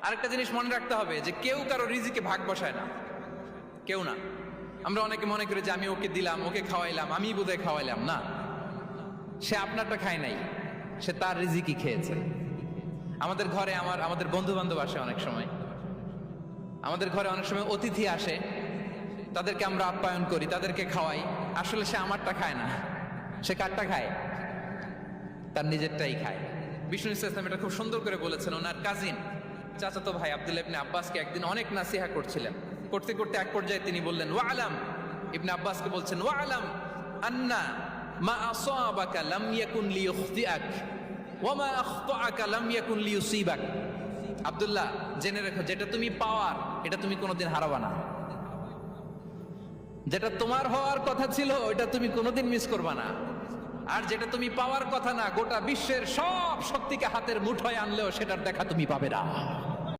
আরেকটা জিনিস মনে রাখতে হবে যে কেউ কারো রিজিকে ভাগ বসায় না, কেউ না। আমরা অনেকে মনে করি যে আমি ওকে দিলাম, ওকে খাওয়াইলাম, আমি বোধহয় খাওয়াইলাম। না, সে আপনারটা খায় নাই, সে তার রিজিকই খেয়েছে। আমাদের ঘরে আমাদের বন্ধু বান্ধব আসে, অনেক সময় আমাদের ঘরে অনেক সময় অতিথি আসে, তাদেরকে আমরা আপ্যায়ন করি, তাদেরকে খাওয়াই। আসলে সে আমারটা খায় না, সে কারটা খায়? তার নিজেরটাই খায়। বিষ্ণু ইসলাম এটা খুব সুন্দর করে বলেছেন। ওনার কাজিন চাচাতো ভাই আব্দুল্লাহ ইবনে আব্বাসকে একদিন অনেক নাসিহা করছিলেন। করতে করতে এক পর্যায়ে তিনি বললেন, ওয়া আলাম, ইবনে আব্বাসকে বলছেন, ওয়া আলাম আন্না মা আসাবাকা লাম ইয়াকুন লিইখতিআক ওয়া মা আখতাআকা লাম ইয়াকুন লিইউসিবাক। আব্দুল্লাহ, জেনে রেখো, যেটা তুমি পাওয়ার এটা তুমি কোনোদিন হারাবা না। যেটা তোমার হওয়ার কথা ছিল ওটা তুমি কোনোদিন মিস করবা না। আর যেটা তুমি পাওয়ার কথা না, গোটা বিশ্বের সব শক্তিকে হাতের মুঠোয় আনলেও সেটার দেখা তুমি পাবে না।